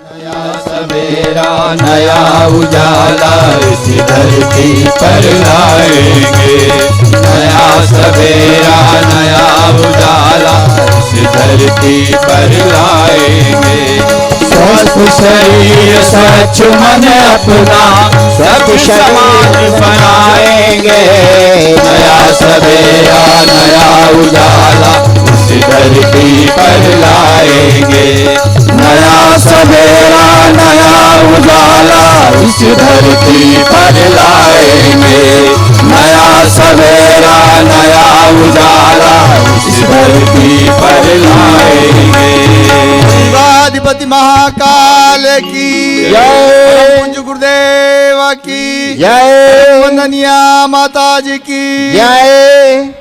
नया सवेरा नया उजाला इस धरती पर लाएंगे। नया सवेरा नया उजाला इस धरती पर लाएंगे। स्वस्थ शरीर स्वच्छ मन अपना सब समाज बनाएंगे। नया सवेरा नया उजाला इस धरती पर लाएंगे। नया सवेरा नया उजाला इस धरती पर लाएंगे। नया सवेरा नया उजाला इस धरती पर लाएंगे। शिवाधिपति महाकाल की जय। कुंज गुरुदेव की जय। वंदनिया माता जी की जय।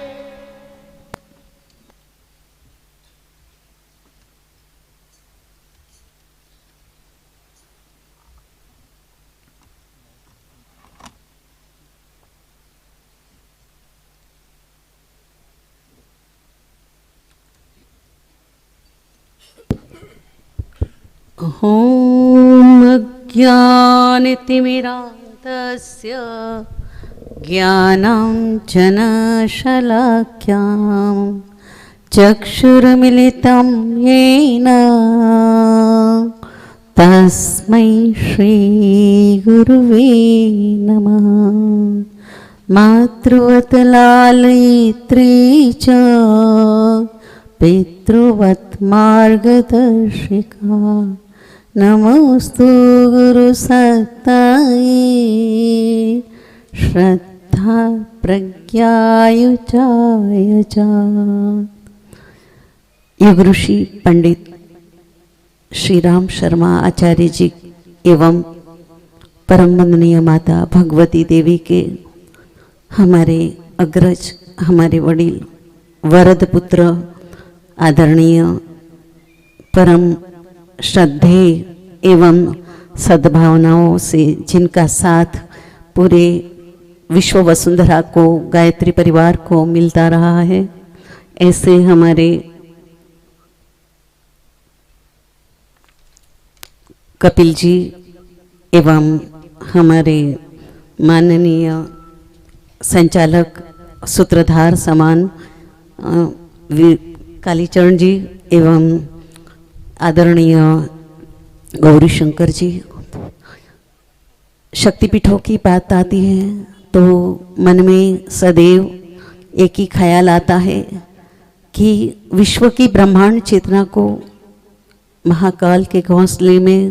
ॐ अज्ञानतिमिरान्धस्य ज्ञानाञ्जनशलाख्यां चक्षुरुन्मीलितं येन तस्मै श्रीगुरुवे नमः। मातृवत् लालयित्री च पितृवत् मार्गदर्शिका नमोस्तु गुरुसत्तायै श्रद्धा प्रज्ञायुजाय च। युग ऋषि पंडित श्री राम शर्मा आचार्य जी एवं परम वंदनीय माता भगवती देवी के हमारे अग्रज, हमारे वडील, वरद पुत्र, आदरणीय परम श्रद्धेय एवं सद्भावनाओं से जिनका साथ पूरे विश्व वसुंधरा को, गायत्री परिवार को मिलता रहा है, ऐसे हमारे कपिल जी एवं हमारे माननीय संचालक सूत्रधार समान कालीचरण जी एवं आदरणीय गौरी शंकर जी। शक्तिपीठों की बात आती है तो मन में सदैव एक ही ख्याल आता है कि विश्व की ब्रह्मांड चेतना को महाकाल के घोंसले में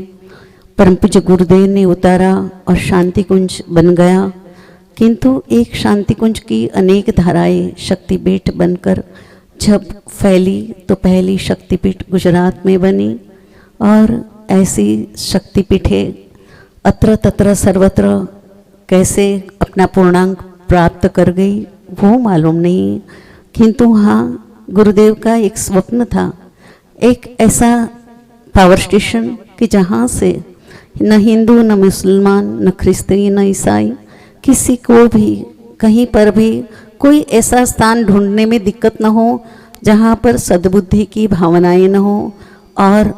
परम पूज्य गुरुदेव ने उतारा और शांति कुंज बन गया। किंतु एक शांति कुंज की अनेक धाराएं शक्तिपीठ बनकर जब फैली तो पहली शक्तिपीठ गुजरात में बनी और ऐसी शक्तिपीठें अत्र तत्र सर्वत्र कैसे अपना पूर्णांक प्राप्त कर गई वो मालूम नहीं। किंतु हाँ, गुरुदेव का एक स्वप्न था, एक ऐसा पावर स्टेशन कि जहाँ से न हिंदू न मुसलमान न ख्रिस्ती न ईसाई किसी को भी कहीं पर भी कोई ऐसा स्थान ढूंढने में दिक्कत न हो जहाँ पर सद्बुद्धि की भावनाएं न हो। और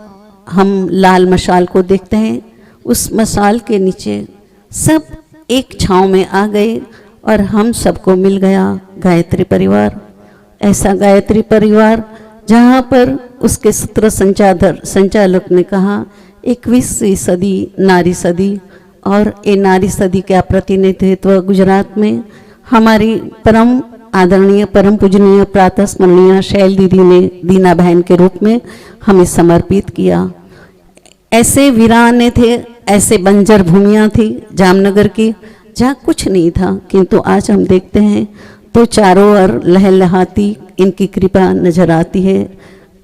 हम लाल मशाल को देखते हैं, उस मशाल के नीचे सब एक छांव में आ गए और हम सबको मिल गया गायत्री परिवार। ऐसा गायत्री परिवार जहाँ पर उसके सूत्र संचालक ने कहा 21वीं सदी नारी सदी, और ये नारी सदी का प्रतिनिधित्व गुजरात में हमारी परम आदरणीय परम पूजनीय प्रातः स्मरणीय शैल दीदी ने दीना बहन के रूप में हमें समर्पित किया। ऐसे वीराने थे, ऐसे बंजर भूमियाँ थी जामनगर की जहाँ कुछ नहीं था, किंतु आज हम देखते हैं तो चारों ओर लहलहाती इनकी कृपा नजर आती है।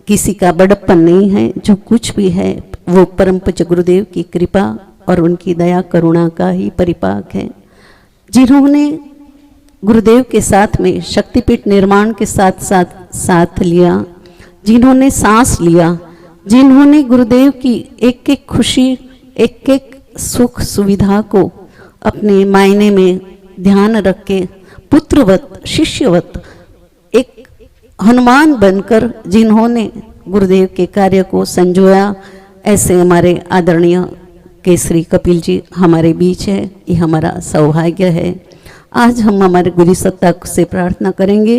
किसी का बड़प्पन नहीं है, जो कुछ भी है वो परम पूज्य गुरुदेव की कृपा और उनकी दया करुणा का ही परिपाक है। जिन्होंने गुरुदेव के साथ में शक्तिपीठ निर्माण के साथ लिया, जिन्होंने सांस लिया, जिन्होंने गुरुदेव की एक एक खुशी, एक एक सुख सुविधा को अपने मायने में ध्यान रख के पुत्रवत शिष्यवत एक हनुमान बनकर जिन्होंने गुरुदेव के कार्य को संजोया, ऐसे हमारे आदरणीय केसरी कपिल जी हमारे बीच है, ये हमारा सौभाग्य है। आज हम हमारे गुरु सत्ता से प्रार्थना करेंगे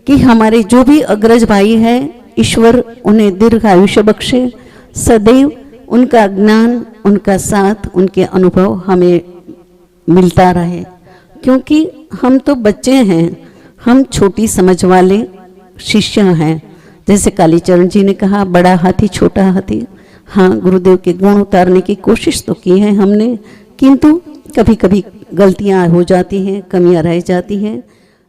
कि हमारे जो भी अग्रज भाई हैं, ईश्वर उन्हें दीर्घ आयुष्य बख्शे, सदैव उनका ज्ञान, उनका साथ, उनके अनुभव हमें मिलता रहे, क्योंकि हम तो बच्चे हैं, हम छोटी समझ वाले शिष्य हैं। जैसे कालीचरण जी ने कहा, बड़ा हाथी छोटा हाथी। हाँ, गुरुदेव के गुण उतारने की कोशिश तो की है हमने, किंतु कभी कभी गलतियां हो जाती हैं, कमियां रह जाती हैं।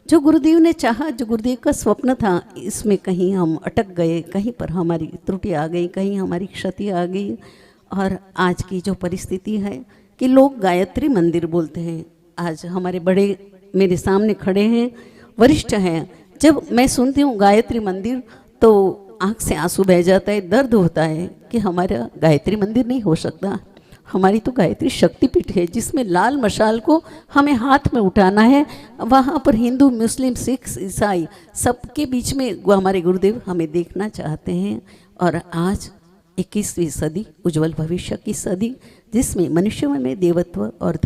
जो गुरुदेव ने चाहा, जो गुरुदेव का स्वप्न था, इसमें कहीं हम अटक गए, कहीं पर हमारी त्रुटि आ गई, कहीं हमारी क्षति आ गई। और आज की जो परिस्थिति है कि लोग गायत्री मंदिर बोलते हैं। आज हमारे बड़े मेरे सामने खड़े हैं, वरिष्ठ हैं। जब मैं सुनती हूँ गायत्री मंदिर तो आँख से आंसू बह जाता है, दर्द होता है कि हमारा गायत्री मंदिर नहीं हो सकता। हमारी तो गायत्री शक्तिपीठ है, जिसमें लाल मशाल को हमें हाथ में उठाना है। वहाँ पर हिंदू, मुस्लिम, सिख, ईसाई सबके बीच में हमारे गुरुदेव हमें देखना चाहते हैं। और आज 21वीं सदी, उज्जवल भविष्य की सदी, जिसमें मनुष्य में देवत्व और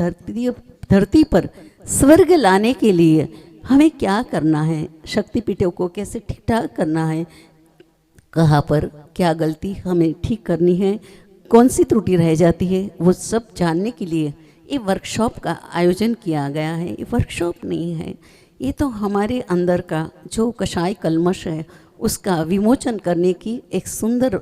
धरती पर स्वर्ग लाने के लिए हमें क्या करना है, शक्तिपीठों को कैसे ठीक ठाक करना है, कहाँ पर क्या गलती हमें ठीक करनी है, कौन सी त्रुटि रह जाती है, वो सब जानने के लिए ये वर्कशॉप का आयोजन किया गया है। ये वर्कशॉप नहीं है, ये तो हमारे अंदर का जो कषाय कल्मश है उसका विमोचन करने की एक सुंदर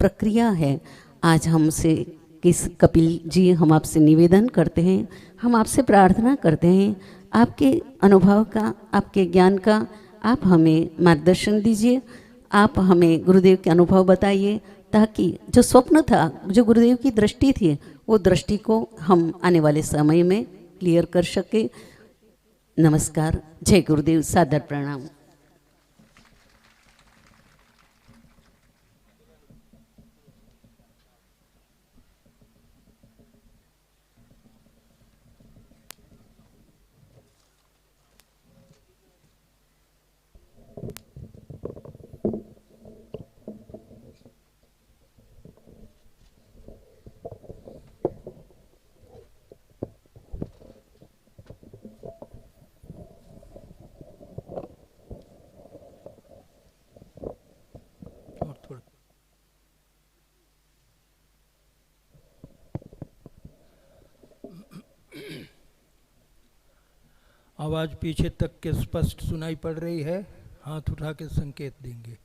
प्रक्रिया है। आज हमसे किस कपिल जी, हम आपसे निवेदन करते हैं, हम आपसे प्रार्थना करते हैं, आपके अनुभव का, आपके ज्ञान का आप हमें मार्गदर्शन दीजिए। आप हमें गुरुदेव के अनुभव बताइए, ताकि जो स्वप्न था, जो गुरुदेव की दृष्टि थी, वो दृष्टि को हम आने वाले समय में क्लियर कर सके। नमस्कार, जय गुरुदेव, सादर प्रणाम। आवाज़ पीछे तक के स्पष्ट सुनाई पड़ रही है? हाथ उठा के संकेत देंगे।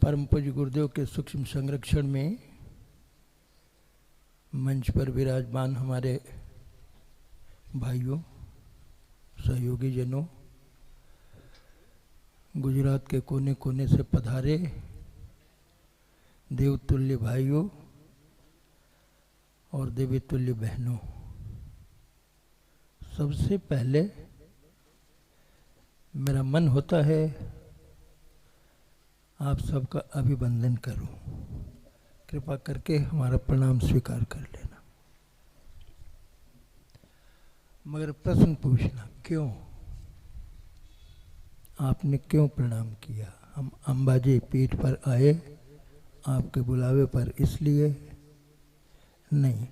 परम पूज्य गुरुदेव के सूक्ष्म संरक्षण में मंच पर विराजमान हमारे भाइयों, सहयोगी जनों, गुजरात के कोने कोने से पधारे देवतुल्य भाइयों और देवीतुल्य बहनों, सबसे पहले मेरा मन होता है आप सबका अभिवंदन करूं। कृपा करके हमारा प्रणाम स्वीकार कर लेना। मगर प्रश्न पूछना, क्यों? आपने क्यों प्रणाम किया? हम अंबाजी पीठ पर आए आपके बुलावे पर, इसलिए नहीं।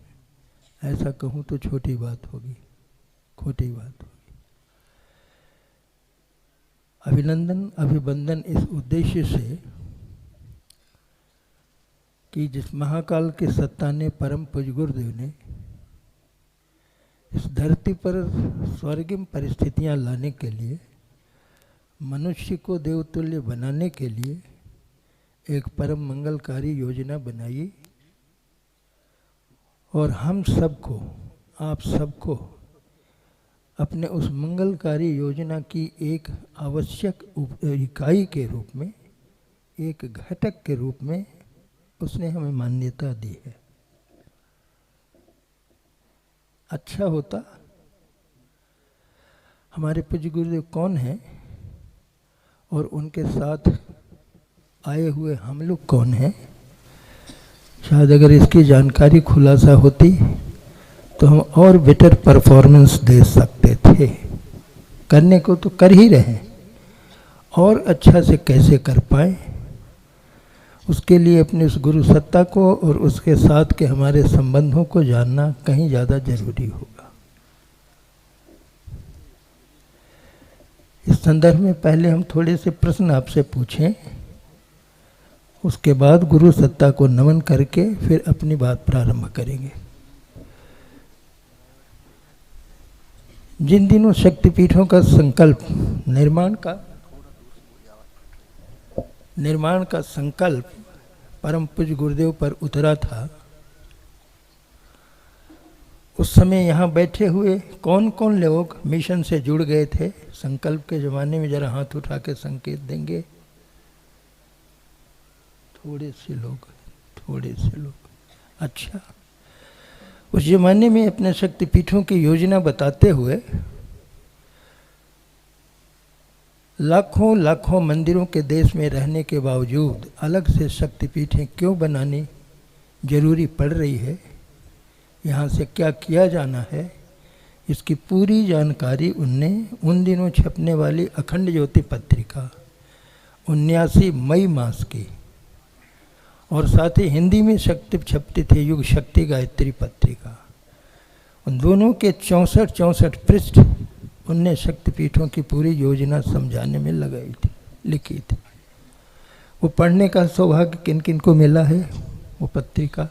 ऐसा कहूँ तो छोटी बात होगी, खोटी बात होगी। अभिनंदन, अभिवंदन इस उद्देश्य से कि जिस महाकाल के सत्ता ने, परम पूज्य गुरुदेव ने इस धरती पर स्वर्गीय परिस्थितियां लाने के लिए, मनुष्य को देवतुल्य बनाने के लिए एक परम मंगलकारी योजना बनाई और हम सबको, आप सबको अपने उस मंगलकारी योजना की एक आवश्यक इकाई के रूप में, एक घटक के रूप में उसने हमें मान्यता दी है। अच्छा होता हमारे पूज्य गुरुदेव कौन हैं और उनके साथ आए हुए हम लोग कौन हैं, शायद अगर इसकी जानकारी खुलासा होती तो हम और बेटर परफॉर्मेंस दे सकते थे। करने को तो कर ही रहे हैं, और अच्छा से कैसे कर पाए, उसके लिए अपने उस गुरु सत्ता को और उसके साथ के हमारे संबंधों को जानना कहीं ज़्यादा जरूरी होगा। इस संदर्भ में पहले हम थोड़े से प्रश्न आपसे पूछें, उसके बाद गुरु सत्ता को नमन करके फिर अपनी बात प्रारंभ करेंगे। जिन दिनों शक्तिपीठों का संकल्प निर्माण का संकल्प परम पूज्य गुरुदेव पर उतरा था, उस समय यहाँ बैठे हुए कौन कौन लोग मिशन से जुड़ गए थे? संकल्प के ज़माने में जरा हाथ उठा के संकेत देंगे। थोड़े से लोग। अच्छा, उस ज़माने में अपने शक्तिपीठों की योजना बताते हुए लाखों मंदिरों के देश में रहने के बावजूद अलग से शक्तिपीठें क्यों बनानी जरूरी पड़ रही है, यहाँ से क्या किया जाना है, इसकी पूरी जानकारी उनने उन दिनों छपने वाली अखंड ज्योति पत्रिका 79 मई मास की, और साथ ही हिंदी में शक्ति छपती थी युग शक्ति गायत्री पत्रिका, उन दोनों के 64 पृष्ठ उनने शक्तिपीठों की पूरी योजना समझाने में लगाई थी, लिखी थी। वो पढ़ने का सौभाग्य किन किन को मिला है? वो पत्रिका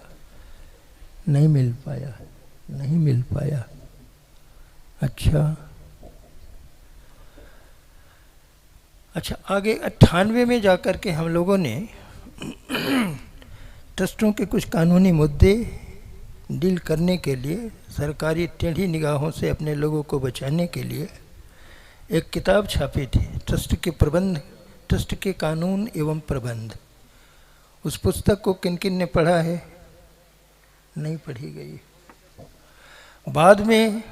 नहीं मिल पाया। अच्छा, आगे 98 में जाकर के हम लोगों ने ट्रस्टों के कुछ कानूनी मुद्दे डील करने के लिए, सरकारी टेढ़ी निगाहों से अपने लोगों को बचाने के लिए एक किताब छापी थी, ट्रस्ट के कानून एवं प्रबंध। उस पुस्तक को किन किन ने पढ़ा है? नहीं पढ़ी गई। बाद में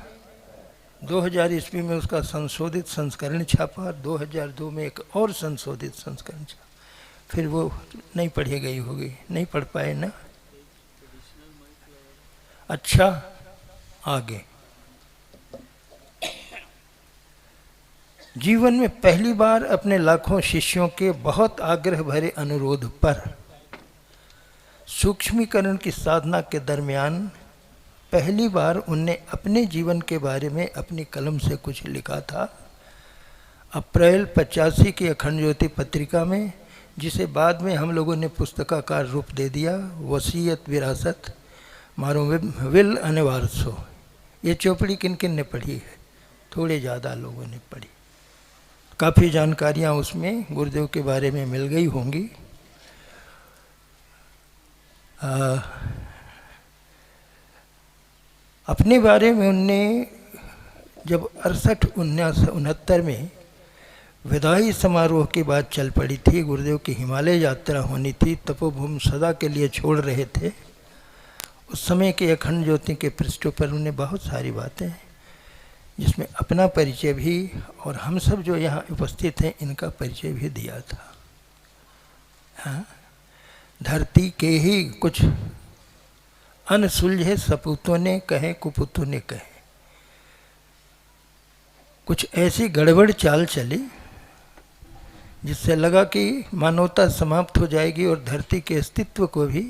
2000 ईस्वी में उसका संशोधित संस्करण छापा, 2002 में एक और संशोधित संस्करण छापा, फिर वो नहीं पढ़ी गई होगी, नहीं पढ़ पाए ना। अच्छा, आगे जीवन में पहली बार अपने लाखों शिष्यों के बहुत आग्रह भरे अनुरोध पर सूक्ष्मीकरण की साधना के दरमियान पहली बार उनने अपने जीवन के बारे में अपनी कलम से कुछ लिखा था। अप्रैल 85 की अखंड ज्योति पत्रिका में, जिसे बाद में हम लोगों ने पुस्तकाकार रूप दे दिया, वसीयत विरासत मारो विल अनिवार्सो। ये चौपड़ी किन किन ने पढ़ी है? थोड़े ज़्यादा लोगों ने पढ़ी। काफ़ी जानकारियाँ उसमें गुरुदेव के बारे में मिल गई होंगी। अपने बारे में उनने जब 68-69 में विदाई समारोह की बात चल पड़ी थी, गुरुदेव की हिमालय यात्रा होनी थी, तपोभूमि सदा के लिए छोड़ रहे थे, उस समय के अखंड ज्योति के पृष्ठों पर उन्होंने बहुत सारी बातें, जिसमें अपना परिचय भी और हम सब जो यहाँ उपस्थित हैं इनका परिचय भी दिया था। हाँ, धरती के ही कुछ अनसुलझे सपूतों ने कहे, कुपूतों ने कहे, कुछ ऐसी गड़बड़ चाल चली जिससे लगा कि मानवता समाप्त हो जाएगी और धरती के अस्तित्व को भी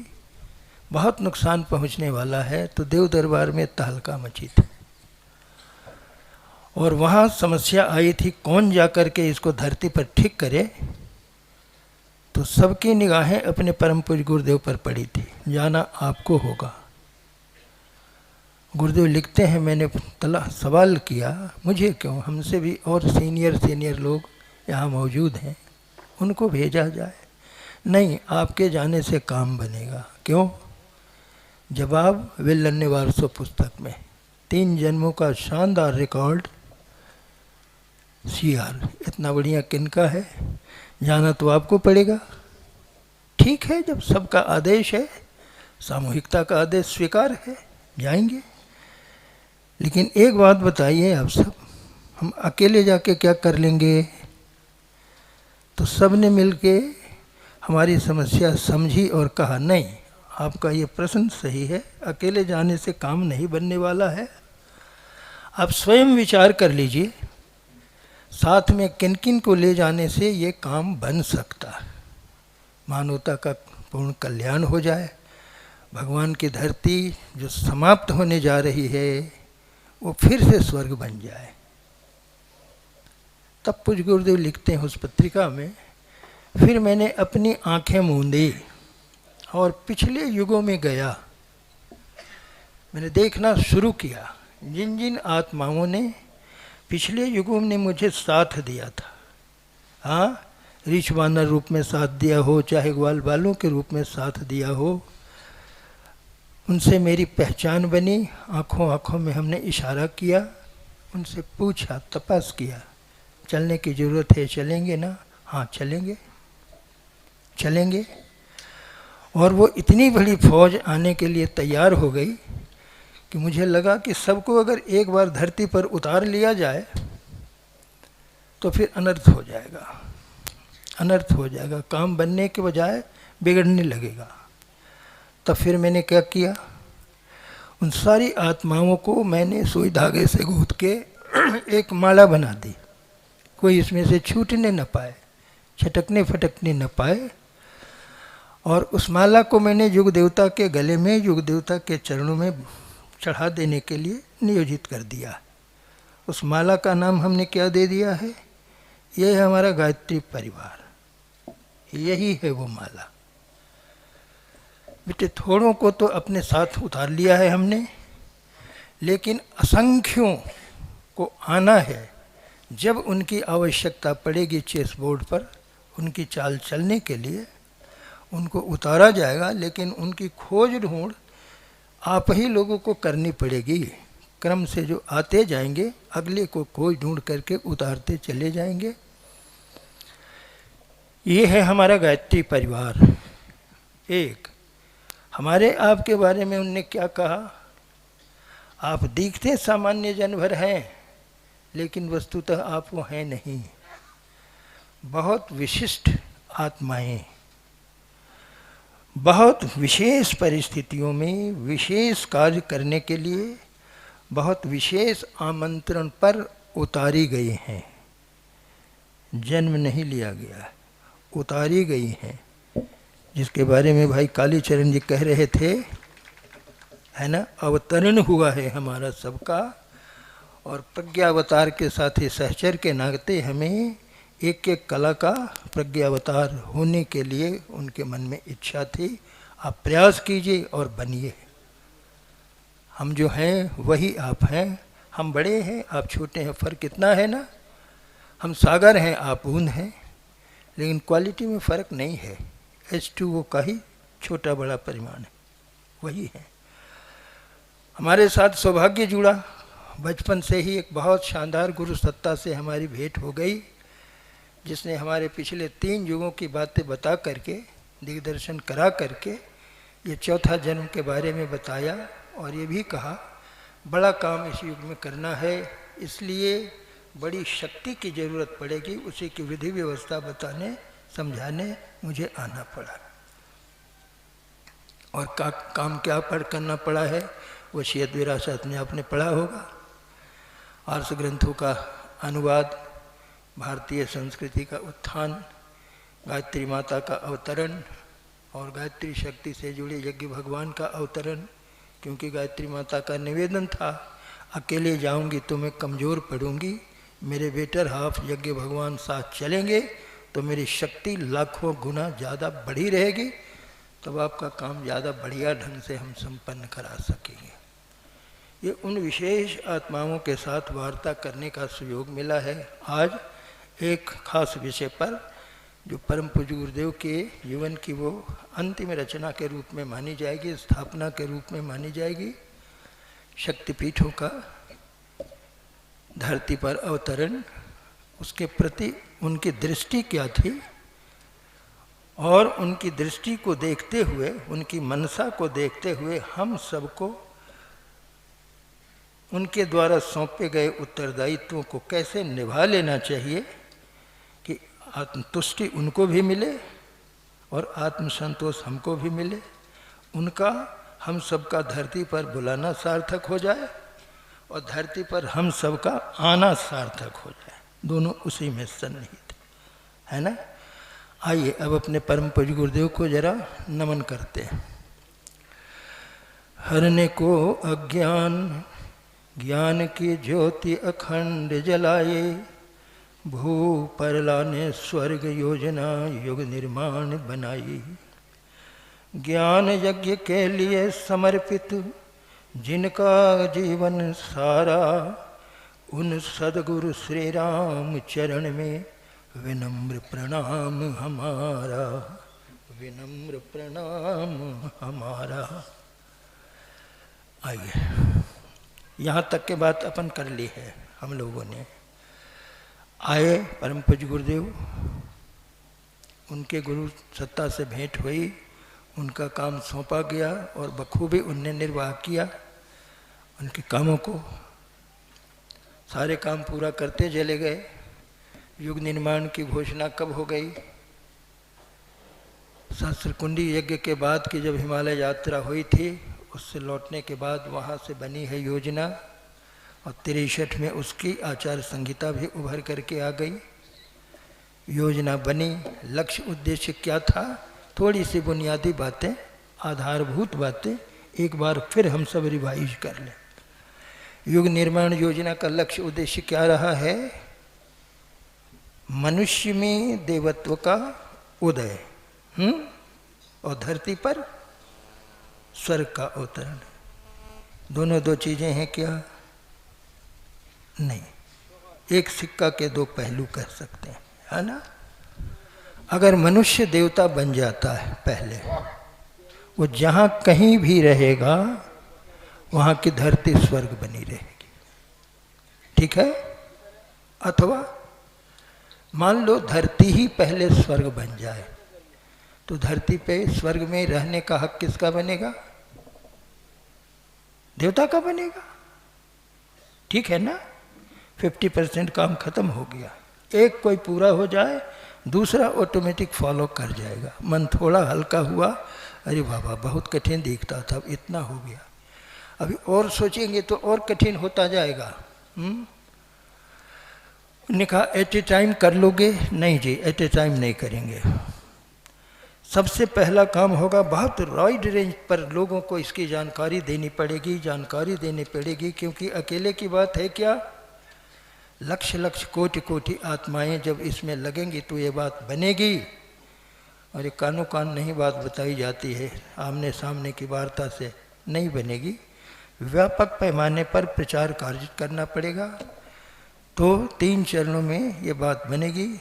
बहुत नुकसान पहुंचने वाला है। तो देव दरबार में तहलका मची थी और वहाँ समस्या आई थी, कौन जाकर के इसको धरती पर ठीक करे। तो सबकी निगाहें अपने परम पूज्य गुरुदेव पर पड़ी थी, जाना आपको होगा। गुरुदेव लिखते हैं, मैंने सवाल किया, मुझे क्यों, हमसे भी और सीनियर लोग यहाँ मौजूद हैं, उनको भेजा जाए। नहीं, आपके जाने से काम बनेगा। क्यों? जवाब विल अनिवार्सो पुस्तक में 3 जन्मों का शानदार रिकॉर्ड CR, इतना बढ़िया किनका है, जाना तो आपको पड़ेगा। ठीक है, जब सबका आदेश है, सामूहिकता का आदेश स्वीकार है, जाएंगे। लेकिन एक बात बताइए आप सब, हम अकेले जाके क्या कर लेंगे? तो सब ने मिलके हमारी समस्या समझी और कहा नहीं, आपका ये प्रश्न सही है, अकेले जाने से काम नहीं बनने वाला है। आप स्वयं विचार कर लीजिए, साथ में किन किन को ले जाने से ये काम बन सकता है, मानवता का पूर्ण कल्याण हो जाए, भगवान की धरती जो समाप्त होने जा रही है वो फिर से स्वर्ग बन जाए। तब पूज्य गुरुदेव लिखते हैं उस पत्रिका में, फिर मैंने अपनी आंखें मूंदी और पिछले युगों में गया। मैंने देखना शुरू किया जिन जिन आत्माओं ने पिछले युगों में मुझे साथ दिया था। हाँ, रीछ वानर रूप में साथ दिया हो, चाहे ग्वाल बालों के रूप में साथ दिया हो, उनसे मेरी पहचान बनी। आँखों आँखों में हमने इशारा किया, उनसे पूछा, तपास किया, चलने की ज़रूरत है, चलेंगे ना? हाँ चलेंगे, चलेंगे। और वो इतनी बड़ी फौज आने के लिए तैयार हो गई कि मुझे लगा कि सबको अगर एक बार धरती पर उतार लिया जाए तो फिर अनर्थ हो जाएगा, अनर्थ हो जाएगा, काम बनने के बजाय बिगड़ने लगेगा। तब फिर मैंने क्या किया, उन सारी आत्माओं को मैंने सुई धागे से गूंथ के एक माला बना दी, कोई इसमें से छूटने न पाए, छटकने फटकने न पाए। और उस माला को मैंने युग देवता के गले में, युग देवता के चरणों में चढ़ा देने के लिए नियोजित कर दिया। उस माला का नाम हमने क्या दे दिया है, ये है हमारा गायत्री परिवार, यही है वो माला। बेटे थोड़ों को तो अपने साथ उतार लिया है हमने, लेकिन असंख्यों को आना है। जब उनकी आवश्यकता पड़ेगी चेस बोर्ड पर उनकी चाल चलने के लिए, उनको उतारा जाएगा, लेकिन उनकी खोज ढूंढ आप ही लोगों को करनी पड़ेगी। क्रम से जो आते जाएंगे अगले को खोज ढूंढ करके उतारते चले जाएंगे। ये है हमारा गायत्री परिवार। एक हमारे आपके बारे में उनने क्या कहा, आप दिखते सामान्य जन भर हैं, लेकिन वस्तुतः आप वो हैं नहीं। बहुत विशिष्ट आत्माएं, बहुत विशेष परिस्थितियों में विशेष कार्य करने के लिए बहुत विशेष आमंत्रण पर उतारी गई हैं। जन्म नहीं लिया गया, उतारी गई हैं, जिसके बारे में भाई कालीचरण जी कह रहे थे, है ना, अवतरण हुआ है हमारा सबका। और प्रज्ञावतार के साथ ही सहचर के नाते हमें एक एक कला का प्रज्ञावतार होने के लिए उनके मन में इच्छा थी। आप प्रयास कीजिए और बनिए। हम जो हैं वही आप हैं। हम बड़े हैं, आप छोटे हैं, फ़र्क इतना है ना। हम सागर हैं, आप बूंद हैं, लेकिन क्वालिटी में फ़र्क नहीं है। H2O का ही छोटा बड़ा परिमाण है, वही है। हमारे साथ सौभाग्य जुड़ा, बचपन से ही एक बहुत शानदार गुरु सत्ता से हमारी भेंट हो गई, जिसने हमारे पिछले 3 युगों की बातें बता करके, दिग्दर्शन करा करके ये चौथा जन्म के बारे में बताया। और ये भी कहा बड़ा काम इस युग में करना है, इसलिए बड़ी शक्ति की ज़रूरत पड़ेगी। उसी की विधि व्यवस्था बताने समझाने मुझे आना पड़ा। और काम क्या करना पड़ा है, वसीयत विरासत में आपने पढ़ा होगा। आर्ष ग्रंथों का अनुवाद, भारतीय संस्कृति का उत्थान, गायत्री माता का अवतरण और गायत्री शक्ति से जुड़े यज्ञ भगवान का अवतरण। क्योंकि गायत्री माता का निवेदन था, अकेले जाऊंगी तो मैं कमज़ोर पड़ूंगी, मेरे बेटर हाफ यज्ञ भगवान साथ चलेंगे तो मेरी शक्ति लाखों गुना ज़्यादा बढ़ी रहेगी, तब आपका काम ज़्यादा बढ़िया ढंग से हम संपन्न करा सकेंगे। ये उन विशेष आत्माओं के साथ वार्ता करने का सुयोग मिला है आज एक खास विषय पर, जो परम पूज्य गुरुदेव के जीवन की वो अंतिम रचना के रूप में मानी जाएगी, स्थापना के रूप में मानी जाएगी। शक्तिपीठों का धरती पर अवतरण, उसके प्रति उनकी दृष्टि क्या थी, और उनकी दृष्टि को देखते हुए, उनकी मनसा को देखते हुए हम सबको उनके द्वारा सौंपे गए उत्तरदायित्वों को कैसे निभा लेना चाहिए कि आत्मतुष्टि उनको भी मिले और आत्मसंतोष हमको भी मिले, उनका हम सबका धरती पर बुलाना सार्थक हो जाए और धरती पर हम सबका आना सार्थक हो जाए, दोनों उसी में सन्निहित है ना। आइए अब अपने परम पूज्य गुरुदेव को जरा नमन करते हैं। हरने को अज्ञान ज्ञान की ज्योति अखंड जलाए, भू परला ने स्वर्ग योजना युग निर्माण बनाई। ज्ञान यज्ञ के लिए समर्पित जिनका जीवन सारा, उन सदगुरु श्री राम चरण में विनम्र प्रणाम हमारा, विनम्र प्रणाम हमारा। आइए, यहाँ तक के बात अपन कर ली है हम लोगों ने। आए परम पूज्य गुरुदेव, उनके गुरु सत्ता से भेंट हुई, उनका काम सौंपा गया और बखूबी उनने निर्वाह किया उनके कामों को। सारे काम पूरा करते चले गए। युग निर्माण की घोषणा कब हो गई? सहस्त्रकुंडी यज्ञ के बाद की जब हिमालय यात्रा हुई थी, उससे लौटने के बाद वहाँ से बनी है योजना, और 63 में उसकी आचार संहिता भी उभर करके आ गई। योजना बनी, लक्ष्य उद्देश्य क्या था, थोड़ी सी बुनियादी बातें, आधारभूत बातें एक बार फिर हम सब रिवाइज कर लें। युग निर्माण योजना का लक्ष्य उद्देश्य क्या रहा है? मनुष्य में देवत्व का उदय, और धरती पर स्वर्ग का अवतरण। दोनों दो चीजें हैं क्या? नहीं, एक सिक्का के दो पहलू कह सकते हैं, है ना। अगर मनुष्य देवता बन जाता है पहले, वो जहाँ कहीं भी रहेगा वहाँ की धरती स्वर्ग बनी रहेगी, ठीक है। अथवा मान लो धरती ही पहले स्वर्ग बन जाए, तो धरती पे स्वर्ग में रहने का हक किसका बनेगा? देवता का बनेगा, ठीक है ना। 50% काम खत्म हो गया। एक कोई पूरा हो जाए, दूसरा ऑटोमेटिक फॉलो कर जाएगा। मन थोड़ा हल्का हुआ, अरे बाबा बहुत कठिन दिखता था, अब इतना हो गया, अभी और सोचेंगे तो और कठिन होता जाएगा। उन्होंने कहा एट ए टाइम कर लोगे? नहीं जी, एट ए टाइम नहीं करेंगे। सबसे पहला काम होगा, बहुत वाइड रेंज पर लोगों को इसकी जानकारी देनी पड़ेगी, क्योंकि अकेले की बात है क्या, लक्ष लक्ष कोटि कोटि आत्माएं जब इसमें लगेंगी तो ये बात बनेगी। और ये कानो कान नहीं बात बताई जाती है, आमने सामने की वार्ता से नहीं बनेगी। व्यापक पैमाने पर प्रचार कार्य करना पड़ेगा। तो 3 चरणों में ये बात बनेगी,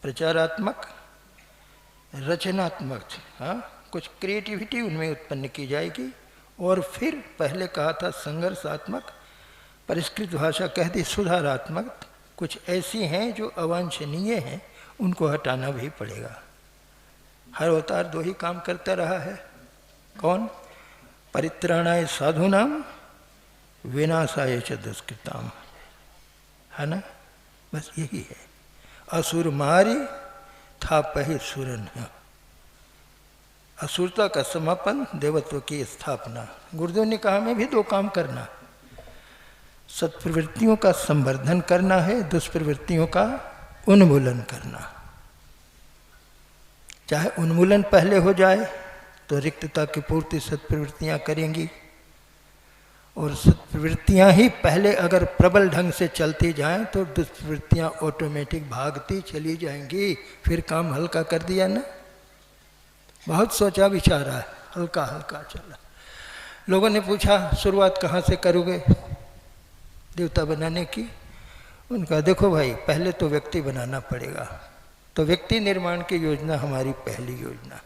प्रचारात्मक, रचनात्मक, हाँ कुछ क्रिएटिविटी उनमें उत्पन्न की जाएगी, और फिर पहले कहा था संघर्षात्मक, परिष्कृत भाषा कह दी सुधारात्मक। कुछ ऐसी हैं जो अवांछनीय हैं, उनको हटाना भी पड़ेगा। हर अवतार 2 ही काम करता रहा है। कौन? परित्राणाय साधूनाम विनाशाय च दुष्कृताम, है ना, बस यही है। असुर मारी था पहे सुरन, असुरता का समापन, देवत्व की स्थापना। गुरुदेव ने कहा हमें भी 2 काम करना, सत्प्रवृत्तियों का संवर्धन करना है, दुष्प्रवृत्तियों का उन्मूलन करना। चाहे उन्मूलन पहले हो जाए तो रिक्तता की पूर्ति सत्प्रवृत्तियां करेंगी, और सत्प्रवृत्तियां ही पहले अगर प्रबल ढंग से चलती जाएं तो दुष्प्रवृत्तियां ऑटोमेटिक भागती चली जाएंगी। फिर काम हल्का कर दिया ना, बहुत सोचा विचारा है, हल्का हल्का चला। लोगों ने पूछा शुरुआत कहाँ से करोगे देवता बनाने की? उनका देखो भाई, पहले तो व्यक्ति बनाना पड़ेगा। तो व्यक्ति निर्माण की योजना हमारी पहली योजना।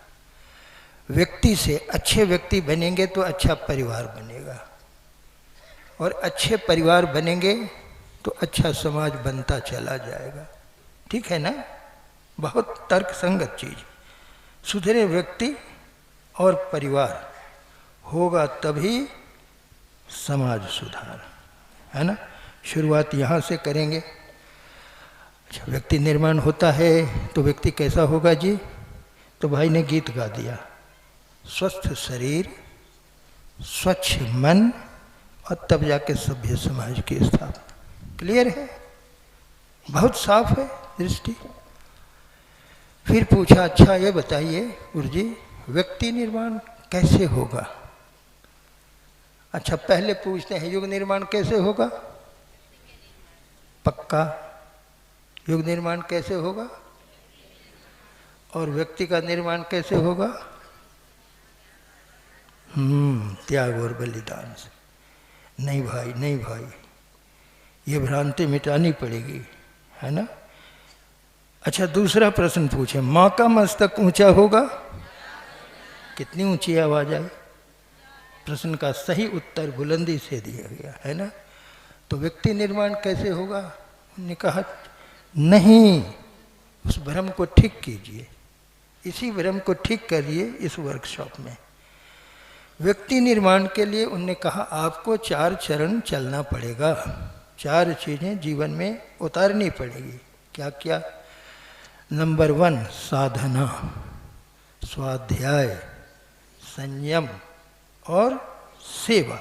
व्यक्ति से अच्छे व्यक्ति बनेंगे तो अच्छा परिवार बनेगा, और अच्छे परिवार बनेंगे तो अच्छा समाज बनता चला जाएगा, ठीक है ना। बहुत तर्क संगत चीज। सुधरे व्यक्ति और परिवार होगा तभी समाज सुधार, है ना। शुरुआत यहाँ से करेंगे। अच्छा, व्यक्ति निर्माण होता है तो व्यक्ति कैसा होगा जी? तो भाई ने गीत गा दिया, स्वस्थ शरीर, स्वच्छ मन और तब जाके सभ्य समाज की स्थापना। क्लियर है, बहुत साफ है दृष्टि। फिर पूछा, अच्छा ये बताइए गुरु जी, व्यक्ति निर्माण कैसे होगा? अच्छा पहले पूछते हैं युग निर्माण कैसे होगा? पक्का युग निर्माण कैसे होगा? और व्यक्ति का निर्माण कैसे होगा? त्याग और बलिदान से। नहीं भाई, नहीं भाई, ये भ्रांति मिटानी पड़ेगी, है ना? अच्छा दूसरा प्रश्न पूछे, माँ का मस्तक ऊंचा होगा? कितनी ऊंची आवाज आई? प्रश्न का सही उत्तर बुलंदी से दिया गया, है ना? तो व्यक्ति निर्माण कैसे होगा? उन्होंने कहा नहीं, उस भ्रम को ठीक कीजिए, इसी भ्रम को ठीक करिए इस वर्कशॉप में। व्यक्ति निर्माण के लिए उन्होंने कहा आपको 4 चरण चलना पड़ेगा, 4 चीजें जीवन में उतारनी पड़ेगी। क्या क्या? नंबर 1 साधना, स्वाध्याय, संयम और सेवा।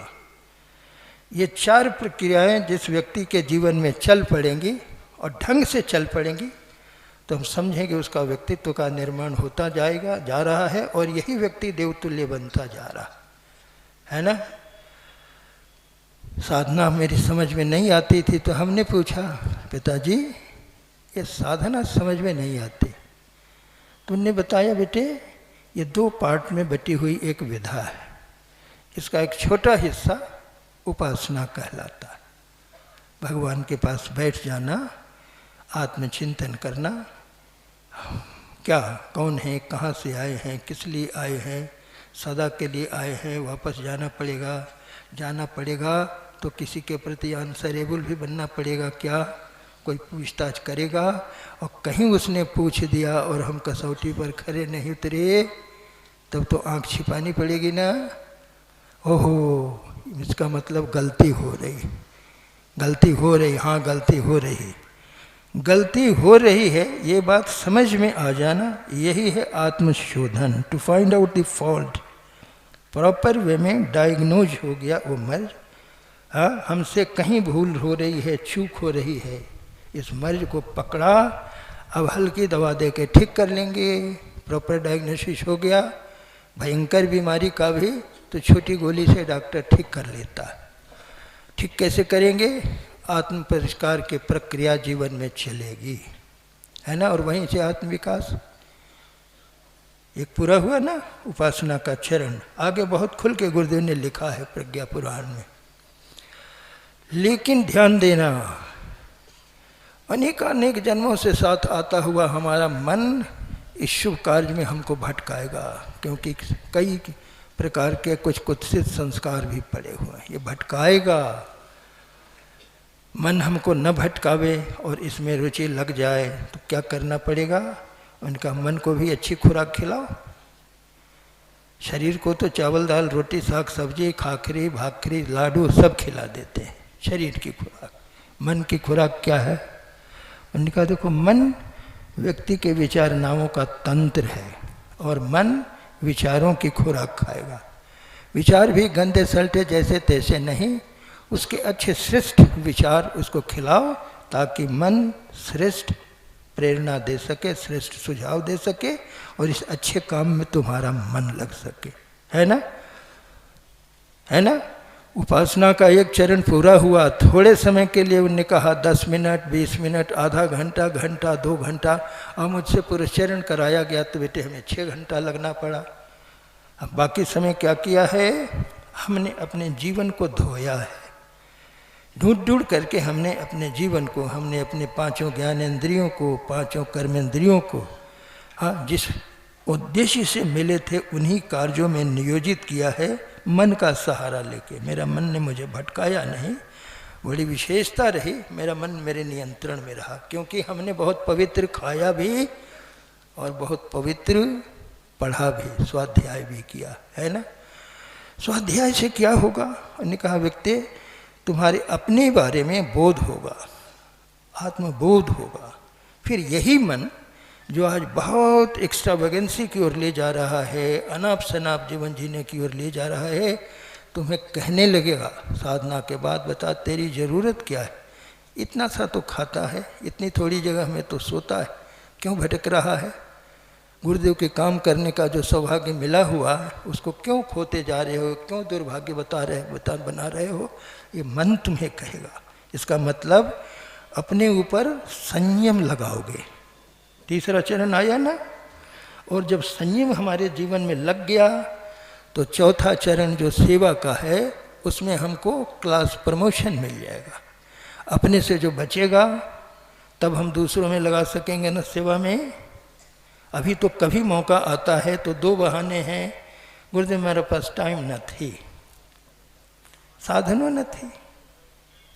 ये 4 प्रक्रियाएं जिस व्यक्ति के जीवन में चल पड़ेंगी और ढंग से चल पड़ेंगी तो हम समझेंगे उसका व्यक्तित्व का निर्माण होता जाएगा, जा रहा है, और यही व्यक्ति देवतुल्य बनता जा रहा है ना? साधना मेरी समझ में नहीं आती थी तो हमने पूछा, पिताजी ये साधना समझ में नहीं आती। तो उन्होंने बताया, बेटे ये 2 पार्ट में बटी हुई एक विधा है, इसका एक छोटा हिस्सा उपासना कहलाता है। भगवान के पास बैठ जाना, आत्मचिंतन करना, क्या कौन है, कहाँ से आए हैं, किस लिए आए हैं, सदा के लिए आए हैं, वापस जाना पड़ेगा, जाना पड़ेगा तो किसी के प्रति आंसरेबल भी बनना पड़ेगा, क्या कोई पूछताछ करेगा? और कहीं उसने पूछ दिया और हम कसौटी पर खरे नहीं उतरे तब तो आंख छिपानी पड़ेगी ना। ओहो, इसका मतलब गलती हो रही, गलती हो रही, हाँ गलती हो रही, गलती हो रही है, ये बात समझ में आ जाना, यही है आत्मशोधन। To find out the fault, proper way में डायग्नोज हो गया वो मर्ज। हाँ, हमसे कहीं भूल हो रही है, चूक हो रही है, इस मर्ज को पकड़ा, अब हल्की दवा दे के ठीक कर लेंगे। प्रॉपर डायग्नोसिस हो गया, भयंकर बीमारी का भी तो छोटी गोली से डॉक्टर ठीक कर लेता है। ठीक कैसे करेंगे? आत्म परिष्कार की प्रक्रिया जीवन में चलेगी, है ना? और वहीं से आत्म विकास एक पूरा हुआ ना, उपासना का चरण। आगे बहुत खुल के गुरुदेव ने लिखा है प्रज्ञा पुराण में। लेकिन ध्यान देना, अनेक जन्मों से साथ आता हुआ हमारा मन इस शुभ कार्य में हमको भटकाएगा, क्योंकि कई प्रकार के कुछ कुत्सित संस्कार भी पड़े हुए हैं, ये भटकाएगा। मन हमको न भटकावे और इसमें रुचि लग जाए तो क्या करना पड़ेगा? उनका मन को भी अच्छी खुराक खिलाओ। शरीर को तो चावल दाल रोटी साग सब्जी खाखरी भाखरी लाडू सब खिला देते हैं, शरीर की खुराक। मन की खुराक क्या है? उन्होंने कहा देखो, मन व्यक्ति के विचारनाओं का तंत्र है और मन विचारों की खुराक खाएगा। विचार भी गंदे सल्टे जैसे तैसे नहीं, उसके अच्छे श्रेष्ठ विचार उसको खिलाओ ताकि मन श्रेष्ठ प्रेरणा दे सके, श्रेष्ठ सुझाव दे सके और इस अच्छे काम में तुम्हारा मन लग सके, है ना? है ना? उपासना का एक चरण पूरा हुआ, थोड़े समय के लिए उन्होंने कहा 10 मिनट 20 मिनट आधा घंटा घंटा 2 घंटा, और मुझसे पुरस्चरण कराया गया तो बेटे हमें 6 घंटा लगना पड़ा। अब बाकी समय क्या किया है? हमने अपने जीवन को धोया है, ढूंढ करके हमने अपने जीवन को, हमने अपने 5 ज्ञानेंद्रियों को, 5 कर्मेंद्रियों को, हाँ, जिस उद्देश्य से मिले थे उन्हीं कार्यों में नियोजित किया है, मन का सहारा लेके। मेरा मन ने मुझे भटकाया नहीं, बड़ी विशेषता रही, मेरा मन मेरे नियंत्रण में रहा, क्योंकि हमने बहुत पवित्र खाया भी और बहुत पवित्र पढ़ा भी, स्वाध्याय भी किया, है ना? स्वाध्याय से क्या होगा? उन्होंने कहा व्यक्ति तुम्हारे अपने बारे में बोध होगा, आत्मबोध होगा। फिर यही मन जो आज बहुत एक्स्ट्रावेगेंसी की ओर ले जा रहा है, अनाप शनाप जीवन जीने की ओर ले जा रहा है, तुम्हें कहने लगेगा साधना के बाद, बता तेरी ज़रूरत क्या है, इतना सा तो खाता है, इतनी थोड़ी जगह में तो सोता है, क्यों भटक रहा है, गुरुदेव के काम करने का जो सौभाग्य मिला हुआ है उसको क्यों खोते जा रहे हो, क्यों दुर्भाग्य बना रहे हो, ये मन तुम्हें कहेगा। इसका मतलब अपने ऊपर संयम लगाओगे। तीसरा चरण आया ना, और जब संयम हमारे जीवन में लग गया तो चौथा चरण जो सेवा का है उसमें हमको क्लास प्रमोशन मिल जाएगा। अपने से जो बचेगा तब हम दूसरों में लगा सकेंगे ना सेवा में। अभी तो कभी मौका आता है तो दो बहाने हैं, गुरुदेव मेरे पास टाइम न थी, साधनों न थी,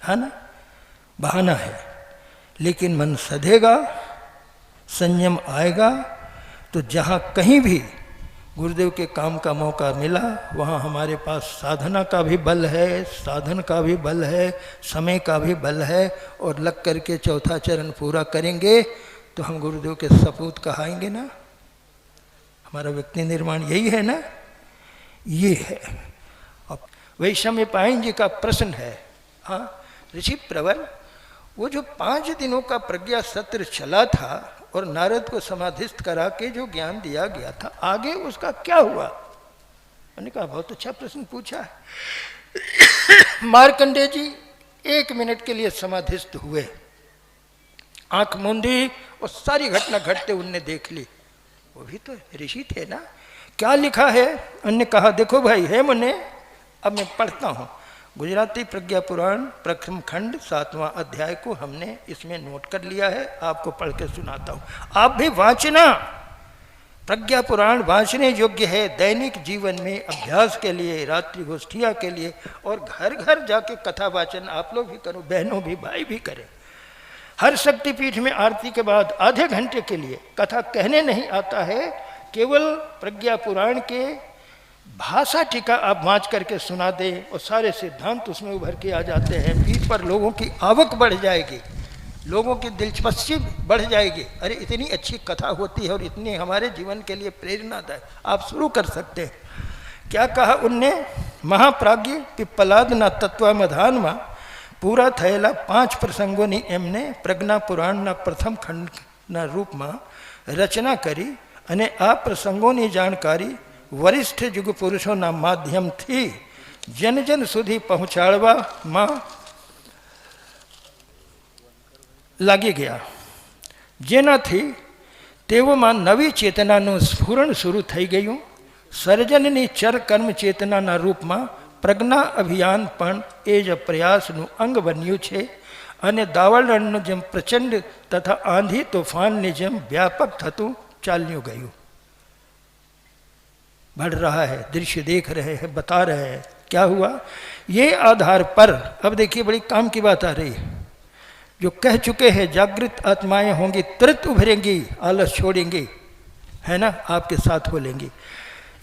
है ना, बहाना है। लेकिन मन सधेगा, संयम आएगा तो जहाँ कहीं भी गुरुदेव के काम का मौका मिला वहाँ हमारे पास साधना का भी बल है, साधन का भी बल है, समय का भी बल है, और लग करके चौथा चरण पूरा करेंगे तो हम गुरुदेव के सपूत कहाएंगे ना। हमारा व्यक्ति निर्माण यही है ना, ये है। अब वैषम्य पायन जी का प्रश्न है, हाँ ऋषि प्रवर, वो जो 5 दिनों का प्रज्ञा सत्र चला था और नारद को समाधिस्थ करा के जो ज्ञान दिया गया था, आगे उसका क्या हुआ? मैंने कहा बहुत अच्छा प्रश्न पूछा है। मार्कंडेय जी 1 मिनट के लिए समाधिस्थ हुए, आंख मूंदी और सारी घटना घटते उनने देख ली। वो भी तो ऋषि थे ना। क्या लिखा है? उनने कहा देखो भाई है मुने, अब मैं पढ़ता हूँ। गुजराती प्रज्ञा पुराण प्रथम खंड 7वां अध्याय को हमने इसमें नोट कर लिया है, आपको पढ़ के सुनाता हूँ, आप भी वाचना। प्रज्ञा पुराण वाचने योग्य है, दैनिक जीवन में अभ्यास के लिए, रात्रि गोष्ठिया के लिए, और घर घर जाके कथा वाचन आप लोग भी करो, बहनों भी, भाई भी करें। हर शक्तिपीठ में आरती के बाद आधे घंटे के लिए कथा कहने नहीं आता है, केवल प्रज्ञा पुराण के भाषा टीका आप वाँच करके सुना दें और सारे सिद्धांत उसमें उभर के आ जाते हैं। पीठ पर लोगों की आवक बढ़ जाएगी, लोगों की दिलचस्पी बढ़ जाएगी। अरे इतनी अच्छी कथा होती है और इतनी हमारे जीवन के लिए प्रेरणादायक, आप शुरू कर सकते हैं। क्या कहा उनने? महाप्राज्ञ पिप्पलादना तत्वावधानमा पूरा થયેલા 5 પ્રસંગોની એમને પ્રજ્ઞા પુરાણના પ્રથમ ખંડના રૂપમાં રચના કરી અને આ પ્રસંગોની જાણકારી વરિષ્ઠ યુગ પુરુષોના માધ્યમથી જન જન સુધી પહોંચાડવામાં લાગી ગયા, જેનાથી તેઓમાં નવી ચેતનાનું સ્ફુરણ શરૂ થઈ ગયું। સર્જનની ચર કર્મ ચેતનાના રૂપમાં પ્રજ્ઞા અભિયાન પણ એ જ પ્રયાસનું અંગ બન્યું છે અને દાવાનળનું જેમ પ્રચંડ તથા આંધી તોફાનની જેમ વ્યાપક થતું ચાલ્યું ગયું। बढ़ रहा है, दृश्य देख रहे हैं, बता रहे हैं। क्या हुआ? ये आधार पर, अब देखिए बड़ी काम की बात आ रही है, जो कह चुके हैं जागृत आत्माएं होंगी, तुरंत उभरेंगी, आलस छोड़ेंगी, है ना, आपके साथ बोलेंगी।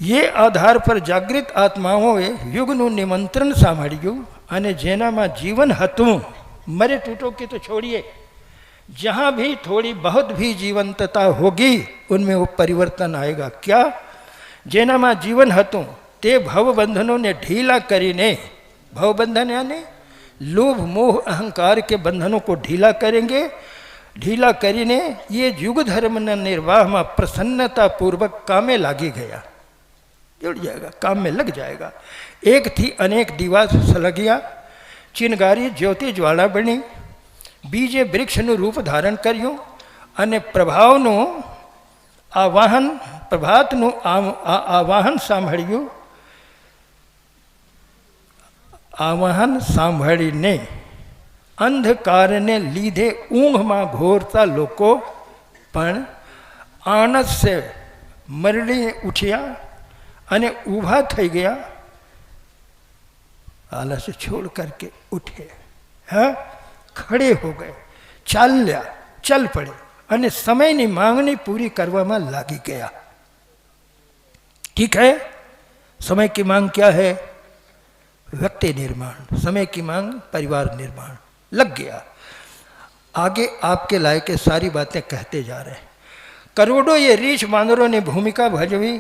ये आधार पर जागृत आत्माओं युगનું નિમંત્રણ સાંભળ્યું અને જેનામાં જીવન હતું, મરે टूटो की तो छोड़िए, जहाँ भी थोड़ी बहुत भी जीवंतता होगी उनमें वो परिवर्तन आएगा। क्या? જેનામાં જીવન હતું તે ભવબંધનોને ઢીલા કરીને, भवबंधन यानी लोभ मोह अहंकार के बंधनों को ढीला करेंगे। ढीला કરીને ये युग धर्मના निर्वाहમાં प्रसन्नता पूर्वक कामे लागी गया, जुड़ जाएगा, काम में लग जाएगा। एक थी अनेक दिवास सलगिया, चिनगारी ज्योति ज्वाला बनी, बीजे वृक्षનું રૂપ ધારણ કર્યું અને પ્રભાવનું આવાહન, પ્રભાતનું આવાહન સાંભળ્યું। આવાહન સાંભળીને અંધકારને લીધે ઊંઘમાં ઘોરતા લોકો પણ આનંદ से મરડી ઉઠ્યા અને ઊભા થઈ ગયા, आलस छोड़ करके उठे, हाँ, खड़े हो गए, चाल्या, चल पड़े અને સમયની માંગણી પૂરી કરવામાં લાગી ગયા। ठीक है, समय की मांग क्या है? व्यक्ति निर्माण। समय की मांग परिवार निर्माण। लग गया। आगे आपके लायक सारी बातें कहते जा रहे हैं। કરોડો એ રીછ વાનરોની ભૂમિકા ભજવી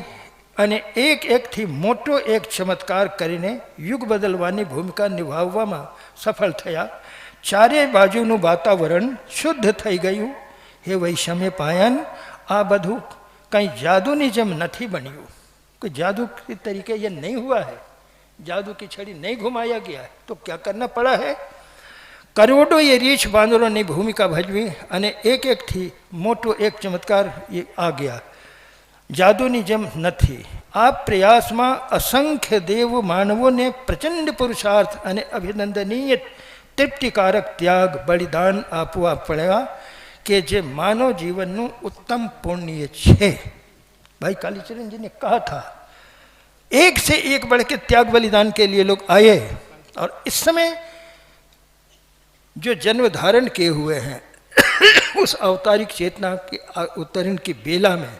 અને એકથી મોટો એક ચમત્કાર કરીને યુગ બદલવાની ભૂમિકા નિભાવવામાં સફળ થયા. ચારે બાજુનું વાતાવરણ શુદ્ધ થઈ ગયું. હે વૈષમ્ય પાયન, આ બધું કંઈ જાદુની જેમ નથી બન્યું. कोई जादू के तरीके ये नहीं हुआ है, जादू की छड़ी नहीं घुमाया गया है. तो क्या करना पड़ा है? करोड़ों ये रीछ बांदरों ने भूमिका भजवी અને એકથી મોટો એક ચમત્કાર એ આ ગયા. જાદુની જેમ નથી. આ પ્રયાસમાં અસંખ્ય દેવ માનવોને પ્રચંડ પુરુષાર્થ અને અભિનંદનીય તૃપ્તિકારક ત્યાગ બલિદાન આપવા પડ્યા કે જે માનવ જીવનનું ઉત્તમ પુણ્ય છે. भाई कालीचरण जी ने कहा था, एक से एक बढ़ के त्याग बलिदान के लिए लोग आए. और इस समय जो जन्म धारण किए हुए हैं उस अवतारिक चेतना के अवतरण की बेला में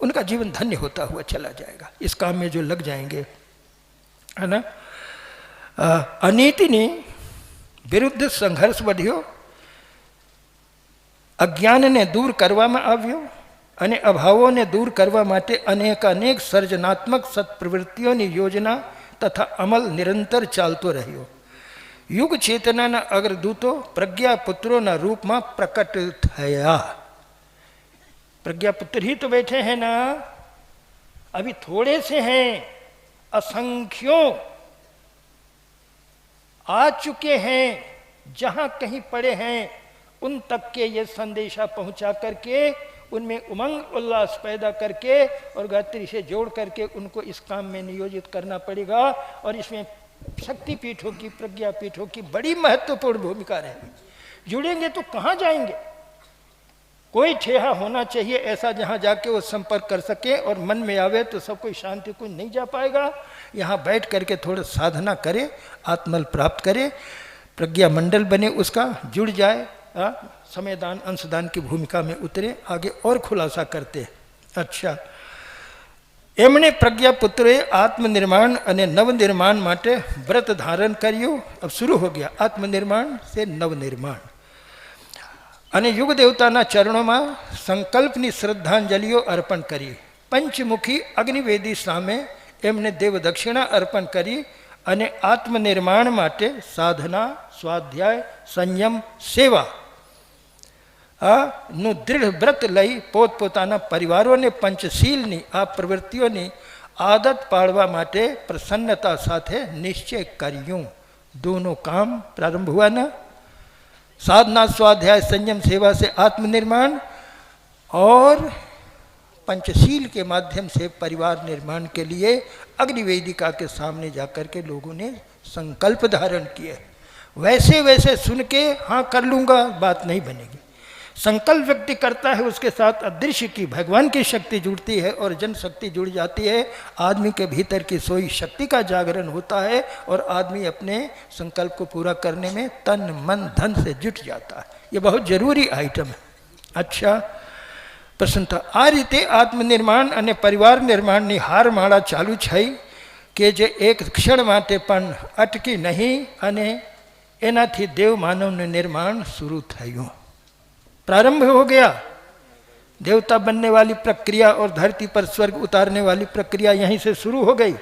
उनका जीवन धन्य होता हुआ चला जाएगा. इस काम में जो लग जाएंगे, है ना. अनीति ने विरुद्ध संघर्ष बढ़्यो, અજ્ઞાનને દૂર કરવામાં આવ્યો અને અભાવોને દૂર કરવા માટે અનેક સર્જનાત્મક સત્પ્રવૃત્તિઓની યોજના તથા અમલ નિરંતર ચાલતો રહ્યો. યુગ ચેતનાના અગ્રદૂતો પ્રજ્ઞાપુત્રોના રૂપમાં પ્રકટ થયા. प्रज्ञापुत्र ही तो बैठे हैं ना, अभी थोड़े से हैं, असंख्यों आ चुके हैं. जहां कहीं पड़े हैं उन तक के ये संदेशा पहुंचा करके उनमें उमंग उल्लास पैदा करके और गायत्री से जोड़ करके उनको इस काम में नियोजित करना पड़ेगा. और इसमें शक्ति पीठों की, प्रज्ञा पीठों की बड़ी महत्वपूर्ण भूमिका रहेगी. जुड़ेंगे तो कहाँ जाएंगे? कोई ठेहा होना चाहिए ऐसा जहाँ जाके वो संपर्क कर सके और मन में आवे तो सब कोई शांति को नहीं जा पाएगा. यहाँ बैठ करके थोड़ा साधना करे, आत्मल प्राप्त करे, प्रज्ञा मंडल बने, उसका जुड़ जाए, समयदान अंशदान की भूमिका में उतरे. आगे और खुलासा करते. अच्छा, એમણે પ્રજ્ઞાપુત્રોએ આત્મનિર્માણ અને નવનિર્માણ માટે વ્રત ધારણ કર્યું. अब शुरू हो गया आत्मनिर्माण से नवनिर्माण. અને યુગ દેવતાના ચરણોમાં સંકલ્પની શ્રદ્ધાંજલિઓ અર્પણ કરી. પંચમુખી અગ્નિવેદી સામે એમને દેવ દક્ષિણા અર્પણ કરી અને આત્મનિર્માણ માટે સાધના, સ્વાધ્યાય, સંયમ, સેવા નું દૃઢ વ્રત લઈ પોતપોતાના પરિવારોને પંચશીલની આ પ્રવૃત્તિઓની આદત પાડવા માટે પ્રસન્નતા સાથે નિશ્ચય કર્યું. दोनों काम प्रारंभ हुआ ना, साधना, स्वाध्याय, संयम, सेवा से आत्मनिर्माण और पंचशील के माध्यम से परिवार निर्माण के लिए अग्निवेदिका के सामने जाकर के लोगों ने संकल्प धारण किए. वैसे वैसे सुन के हाँ कर लूँगा बात नहीं बनेगी. संकल्प व्यक्ति करता है, उसके साथ अदृश्य की भगवान की शक्ति जुड़ती है और जन शक्ति जुड़ जाती है. आदमी के भीतर की सोई शक्ति का जागरण होता है और आदमी अपने संकल्प को पूरा करने में तन मन धन से जुट जाता है. ये बहुत जरूरी आइटम है. अच्छा, प्रसन्नता. आ रीते आत्मनिर्माण અને પરિવાર નિર્માણની હારમાળા ચાલુ થઈ કે જે એક ક્ષણ માટે પણ અટકી નહીં અને એનાથી દેવ માનવનું निर्माण शुरू થયું. प्रारंभ हो गया. देवता बनने वाली प्रक्रिया और धरती पर स्वर्ग उतारने वाली प्रक्रिया यहीं से शुरू हो गई.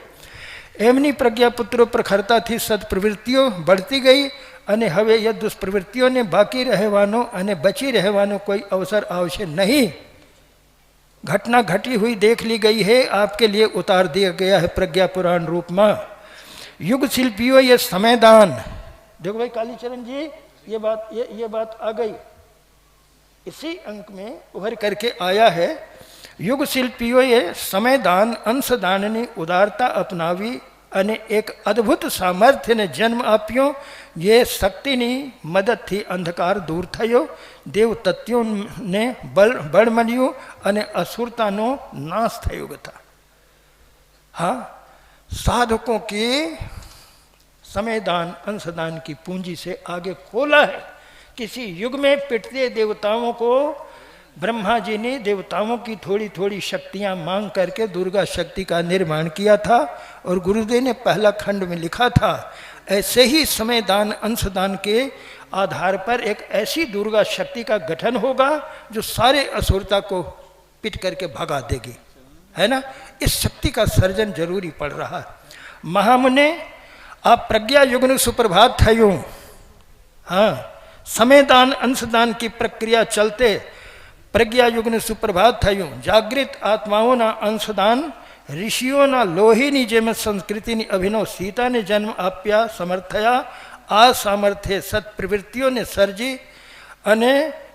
एमनी प्रज्ञापुत्रों प्रखरता थी सत्प्रवृत्तियों बढ़ती गई અને હવે ये दुष्प्रवृत्तियों ने बाकी રહેવાનો અને बची રહેવાનો कोई अवसर आवश्यक नहीं. घटना घटी हुई देख ली गई है, आपके लिए उतार दिया गया है प्रज्ञा पुराण रूप में. युग शिल्पियों ये समयदान, देखो भाई कालीचरण जी, ये बात आ गई, इसी अंक में उभर करके आया है. युग शिल्पीओએ સમયદાન અંશદાનની ઉદારતા અપનાવી અને એક અદ્ભુત સામર્થ્યને જન્મ આપ્યો. જે શક્તિની મદદથી અંધકાર દૂર થયો, દેવ તત્વોને બળ મળ્યું અને અસુરતાનો નાશ થયો હતા. हाँ, साधकों के समयदान अंशदान की पूंजी से आगे खोला है. किसी युग में पिटते देवताओं को ब्रह्मा जी ने देवताओं की थोड़ी थोड़ी शक्तियां मांग करके दुर्गा शक्ति का निर्माण किया था और गुरुदेव ने पहला खंड में लिखा था, ऐसे ही समयदान अंशदान के आधार पर एक ऐसी दुर्गा शक्ति का गठन होगा जो सारे असुरता को पिट करके भगा देगी, है ना। इस शक्ति का सर्जन जरूरी पड़ रहा है। महामुने आप प्रज्ञा युग्न सुप्रभात थयूं, हाँ, समयदान अंशदान की प्रक्रिया चलते प्रज्ञा युग्न सुप्रभात थयूं, जागृत आत्माओं ना अंशदान ऋषियों ना लोहिनी जेम संस्कृति ની અભિનવ સીતાને જન્મ આપ્યા સમર્થયા આ સામર્થ્ય સત્પ્રવૃત્તિઓને ने सर्जी અને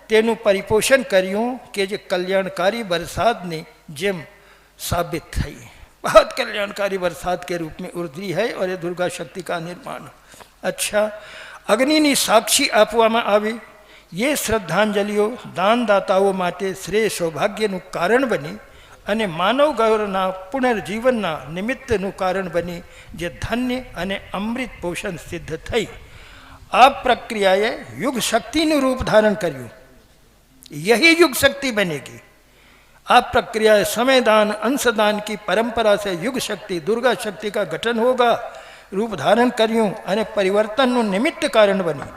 તેનું પરિપોષણ કર્યું કે જે કલ્યાણકારી વરસાદની જેમ साबित થઈ। बहुत कल्याणकारी बरसात के रूप में उर्दी है और ये दुर्गा शक्ति का निर्माण। अच्छा, अग्निની સાક્ષી આપવામાં આવી। ये શ્રદ્ધાંજલિઓ દાનદાતાઓ માટે શ્રેય સૌભાગ્યનું કારણ બની અને માનવ ગૌરવના પુનર્જીવનના નિમિત્તનું કારણ બની, જે ધન્ય અને અમૃત પોષણ સિદ્ધ થઈ। આ પ્રક્રિયાએ યુગ શક્તિનું રૂપ ધારણ કર્યું। यही युग शक्ति बनेगी। आप प्रक्रिया समयदान अंशदान की परंपरा से युग शक्ति दुर्गा शक्ति का गठन होगा, रूप धारण કર્યું અને પરિવર્તનનું નિમિત્ત કારણ બની।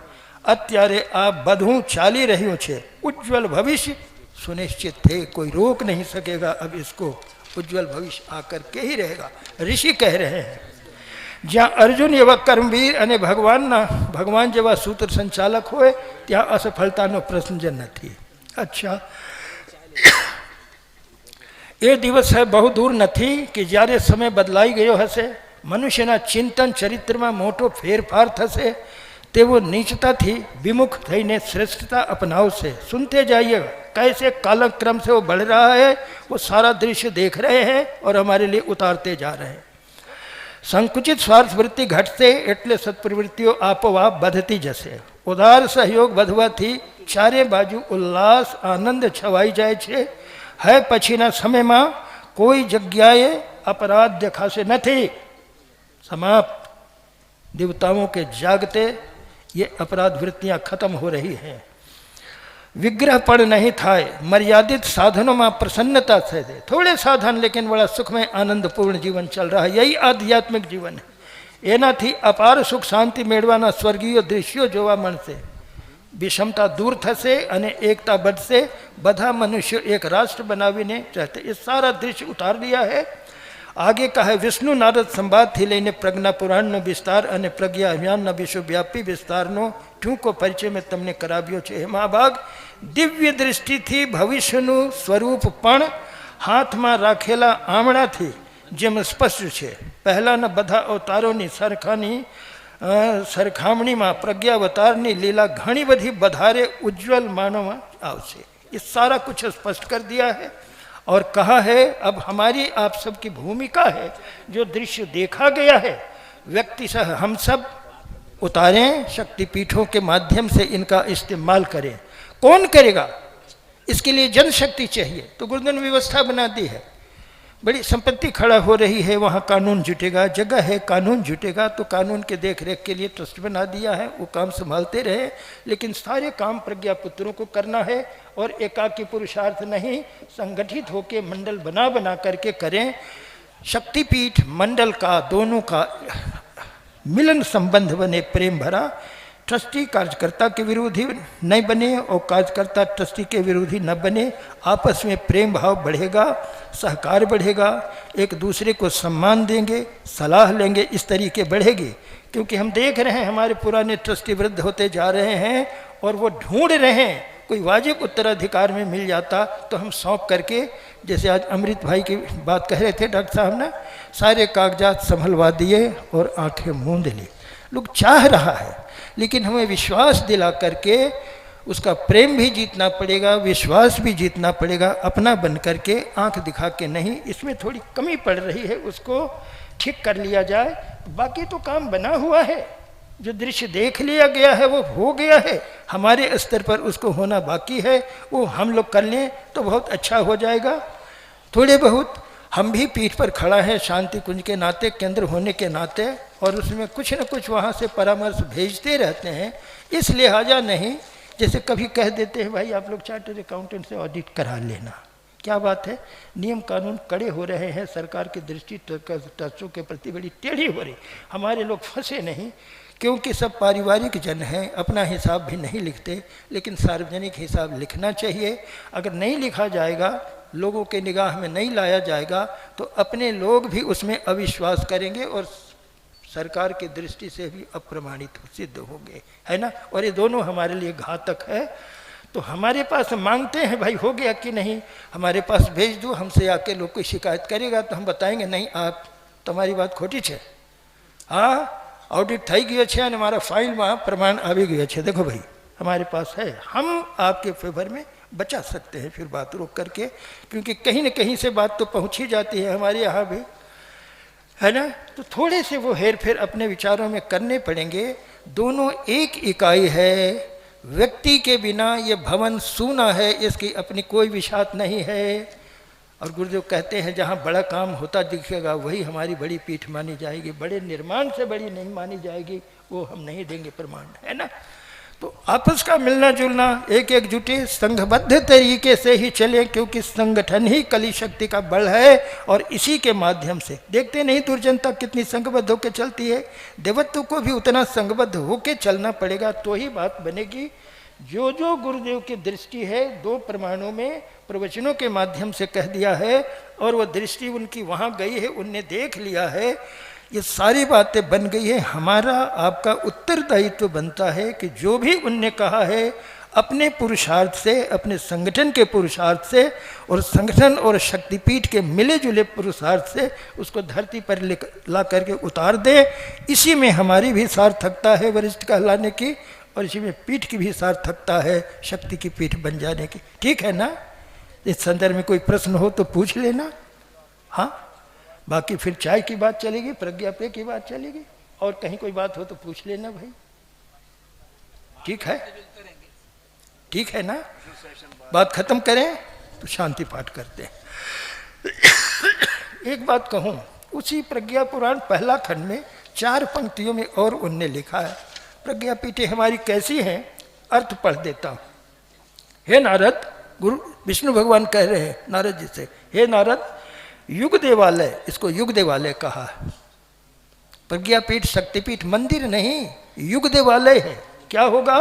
અત્યારે આ બધું ચાલી રહ્યું છે। ઉજ્જવલ ભવિષ્ય सुनिश्चित थे, कोई रोक नहीं सकेगा। अब इसको उज्जवल भविष्य आकर के ही रहेगा। ऋषि कह रहे हैं જ્યાં અર્જુન એવા કર્મવીર અને ભગવાન જેવા સૂત્ર સંચાલક હોય ત્યાં અસફળતાનો પ્રશ્ન જ નથી। अच्छा, એ દિવસ है બહુ દૂર નથી કે જ્યારે સમય બદલાઈ ગયો હશે, મનુષ્યના ચિંતન ચરિત્રમાં મોટો ફેરફાર થશે। તેઓ નીચતાથી વિमुख થઈને શ્રેષ્ઠતા અપનાવશે। सुनते जाइए कैसे कालक्रम से वो बढ़ रहा है। वो सारा दृश्य देख रहे हैं और हमारे लिए उतारते जा रहे हैं। संकुचित स्वार्थ वृत्ति घटते એટલે સત્પ્રવૃત્તિઓ આપોઆપ વધતી જશે। ઉદાર સહયોગ વધવાથી ચારે બાજુ ઉલ્લાસ આનંદ છવાઈ જાય છે। है પછીના સમયમાં કોઈ જગ્યાએ अपराध દેખાશે નથી। समाप्त। देवताओं के जागते ये अपराध वृत्तियां खत्म हो रही हैं। विग्रह पण नहीं थाय। मर्यादित साधनों में प्रसन्नता से थोड़े साधन लेकिन बड़ा सुखमय आनंदपूर्ण जीवन चल रहा है। यही आध्यात्मिक जीवन है। एनाथी अपार सुख शांति मेळवाना स्वर्गीय दृश्यों जोवा मळशे। विषमता दूर थशे अने एकता बढ़शे। बधा मनुष्य एक राष्ट्र बनावीने रहते। ये सारा दृश्य उतार दिया है। आगे का है विष्णु नारद संवाद थी लईने प्रज्ञा पुराणનો વિસ્તાર અને પ્રજ્ઞા અભિયાનના વિશ્વવ્યાપી વિસ્તારનો ટૂંકો પરિચય મેં તમને કરાવ્યો છે। એમાં ભાગ દિવ્ય દૃષ્ટિથી ભવિષ્યનું સ્વરૂપ પણ હાથમાં રાખેલા આમળાથી જેમ સ્પષ્ટ છે। પહેલાના બધા અવતારોની સરખામણીમાં પ્રજ્ઞાવતારની લીલા ઘણી બધી વધારે ઉજ્જવલ માનવામાં આવશે। ये सारा कुछ स्पष्ट कर दिया है और कहा है अब हमारी आप सब की भूमिका है। जो दृश्य देखा गया है व्यक्ति सह हम सब उतारें, शक्तिपीठों के माध्यम से इनका इस्तेमाल करें। कौन करेगा? इसके लिए जनशक्ति चाहिए। तो गुरुदेव ने व्यवस्था बना दी है। बड़ी संपत्ति खड़ा हो रही है, वहाँ कानून जुटेगा। जगह है, कानून जुटेगा। तो कानून के देख रेख के लिए ट्रस्ट बना दिया है। वो काम संभालते रहे, लेकिन सारे काम प्रज्ञा पुत्रों को करना है और एकाकी पुरुषार्थ नहीं, संगठित होकर मंडल बना बना करके करें। शक्तिपीठ मंडल का दोनों का मिलन संबंध बने, प्रेम भरा। ट्रस्टी कार्यकर्ता के विरोधी नहीं बने और कार्यकर्ता ट्रस्टी के विरोधी न बने। आपस में प्रेम भाव बढ़ेगा, सहकार बढ़ेगा, एक दूसरे को सम्मान देंगे, सलाह लेंगे, इस तरीके बढ़ेगी। क्योंकि हम देख रहे हैं हमारे पुराने ट्रस्टी वृद्ध होते जा रहे हैं और वो ढूंढ रहे हैं कोई वाजिब उत्तराधिकार में मिल जाता तो हम सौंप करके, जैसे आज अमृत भाई की बात कह रहे थे डॉक्टर साहब ने, सारे कागजात संभलवा दिए और आंखें मूंद ली। लोग चाह रहा है, लेकिन हमें विश्वास दिला करके उसका प्रेम भी जीतना पड़ेगा, विश्वास भी जीतना पड़ेगा। अपना बन करके आंख दिखा के नहीं। इसमें थोड़ी कमी पड़ रही है, उसको ठीक कर लिया जाए। बाकी तो काम बना हुआ है। जो दृश्य देख लिया गया है वो हो गया है। हमारे स्तर पर उसको होना बाकी है, वो हम लोग कर लें तो बहुत अच्छा हो जाएगा। थोड़े बहुत हम भी पीठ पर खड़ा है शांति कुंज के नाते, केंद्र होने के नाते, और उसमें कुछ न कुछ वहाँ से परामर्श भेजते रहते हैं। इस लिहाजा नहीं जैसे कभी कह देते हैं भाई आप लोग चार्टर्ड अकाउंटेंट से ऑडिट करा लेना। क्या बात है, नियम कानून कड़े हो रहे हैं। सरकार की दृष्टि ट्रस्टों के प्रति बड़ी टेढ़ी हो रही। हमारे लोग फंसे नहीं। क्योंकि सब पारिवारिक जन हैं, अपना हिसाब भी नहीं लिखते, लेकिन सार्वजनिक हिसाब लिखना चाहिए। अगर नहीं लिखा जाएगा, लोगों के निगाह में नहीं लाया जाएगा, तो अपने लोग भी उसमें अविश्वास करेंगे और सरकार की दृष्टि से भी अप्रमाणित सिद्ध होंगे, है ना। और ये दोनों हमारे लिए घातक है। तो हमारे पास मांगते हैं भाई हो गया कि नहीं, हमारे पास भेज दो, हमसे आके लोग कोई शिकायत करेगा तो हम बताएंगे नहीं आप તમારી વાત ખોટી છે, हाँ ऑडिट થઈ ગયો છે અને મારા ફાઇલમાં પ્રમાણ આવી ગયો છે, देखो भाई हमारे पास है, हम आपके फेवर में बचा सकते हैं फिर बात रोक करके, क्योंकि कहीं न कहीं से बात तो पहुंच ही जाती है हमारे यहाँ भी, है ना। तो थोड़े से वो हेर फेर अपने विचारों में करने पड़ेंगे। दोनों एक इकाई है, व्यक्ति के बिना ये भवन सूना है, इसकी अपनी कोई विशात नहीं है। और गुरुदेव कहते हैं जहाँ बड़ा काम होता दिखेगा वही हमारी बड़ी पीठ मानी जाएगी, बड़े निर्माण से बड़ी नहीं मानी जाएगी, वो हम नहीं देंगे प्रमाण, है ना। तो आपस का मिलना जुलना, एक एकजुटे संघबद्ध तरीके से ही चले, क्योंकि संगठन ही कली शक्ति का बल है। और इसी के माध्यम से देखते नहीं दुर्जनता कितनी संघबद्ध होकर चलती है, देवत्व को भी उतना संघबद्ध होकर चलना पड़ेगा, तो ही बात बनेगी। जो जो गुरुदेव की दृष्टि है, दो प्रमाणों में प्रवचनों के माध्यम से कह दिया है, और वह दृष्टि उनकी वहाँ गई है, उनने देख लिया है, ये सारी बातें बन गई है। हमारा आपका उत्तरदायित्व बनता है कि जो भी उनने कहा है अपने पुरुषार्थ से, अपने संगठन के पुरुषार्थ से और संगठन और शक्तिपीठ के मिले जुले पुरुषार्थ से उसको धरती पर ला करके उतार दे। इसी में हमारी भी सार्थकता है वरिष्ठ कहलाने की, और इसी में पीठ की भी सार्थकता है शक्ति की पीठ बन जाने की। ठीक है ना। इस संदर्भ में कोई प्रश्न हो तो पूछ लेना, हाँ। बाकी फिर चाय की बात चलेगी, प्रज्ञा पे की बात चलेगी, और कहीं कोई बात हो तो पूछ लेना भाई। ठीक है, ठीक है ना। बात खत्म करें तो शांति पाठ करते हैं। एक बात कहूं, उसी प्रज्ञा पुराण पहला खंड में 4 पंक्तियों में और उनने लिखा है, प्रज्ञा पीठे हमारी कैसी हैं, अर्थ पढ़ देता हूं। हे नारद, गुरु विष्णु भगवान कह रहे हैं नारद जी से, हे नारद, युग देवालय, इसको युग देवालय कहा है। प्रज्ञापीठ शक्तिपीठ मंदिर नहीं, युग देवालय है। क्या होगा?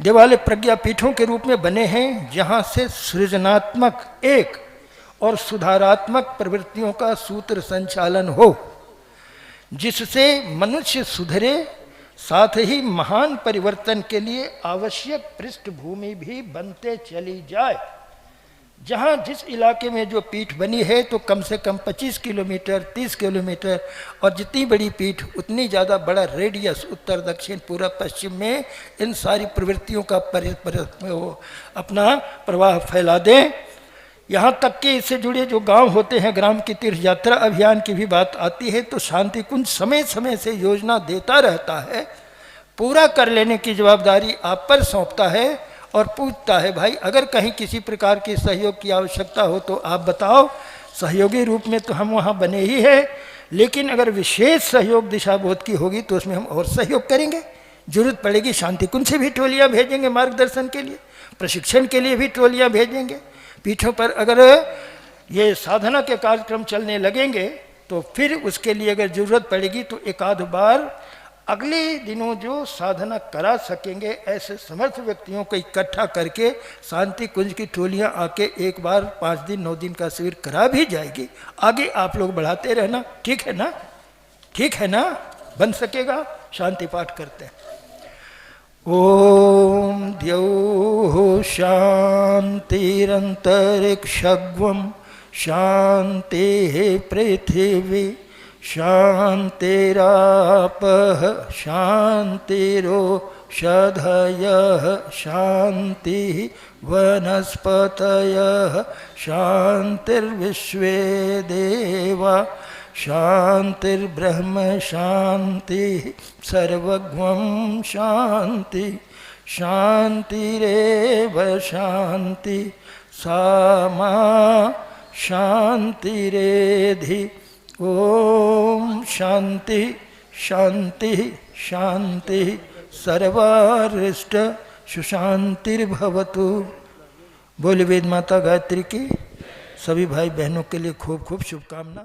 देवालय प्रज्ञापीठों के रूप में बने हैं, जहां से सृजनात्मक एक और सुधारात्मक प्रवृत्तियों का सूत्र संचालन हो, जिससे मनुष्य सुधरे, साथ ही महान परिवर्तन के लिए आवश्यक पृष्ठभूमि भी बनते चली जाए। जहाँ जिस इलाके में जो पीठ बनी है तो कम से कम 25 किलोमीटर 30 किलोमीटर, और जितनी बड़ी पीठ उतनी ज़्यादा बड़ा रेडियस उत्तर दक्षिण पूर्व पश्चिम में इन सारी प्रवृत्तियों का अपना प्रवाह फैला दें। यहाँ तक कि इससे जुड़े जो गांव होते हैं, ग्राम की तीर्थ यात्रा अभियान की भी बात आती है, तो शांति कुंज समय समय से योजना देता रहता है, पूरा कर लेने की जवाबदारी आप पर सौंपता है और पूछता है भाई अगर कहीं किसी प्रकार की सहयोग की आवश्यकता हो तो आप बताओ। सहयोगी रूप में तो हम वहाँ बने ही हैं, लेकिन अगर विशेष सहयोग दिशाबोध की होगी तो उसमें हम और सहयोग करेंगे। जरूरत पड़ेगी शांति कुंज से भी टोलियाँ भेजेंगे मार्गदर्शन के लिए, प्रशिक्षण के लिए भी टोलियाँ भेजेंगे। पीठों पर अगर ये साधना के कार्यक्रम चलने लगेंगे तो फिर उसके लिए अगर जरूरत पड़ेगी तो एक आध बार अगले दिनों जो साधना करा सकेंगे ऐसे समर्थ व्यक्तियों को इकट्ठा करके शांति कुंज की टोलियां आके एक बार 5 दिन 9 दिन का शिविर करा भी जाएगी। आगे आप लोग बढ़ाते रहना, ठीक है ना? ठीक है ना? बन सकेगा। शांति पाठ करते हैं। ओम द्यौः शान्तिरन्तरिक्षगं शान्तिः पृथिवी शान्तिरापः शान्तिरोषधयः शान्तिः वनस्पतयः शान्तिर्विश्वे देवा शान्तिर्ब्रह्म शान्तिः सर्वगं शान्ति शान्तिरेव शान्ति सामा शान्तिरेधि। ओम शांति शांति शांति सर्वारिष्ट सुशांतिर्भवतु। बोले वेद माता गायत्री की। सभी भाई बहनों के लिए खूब खूब शुभकामना।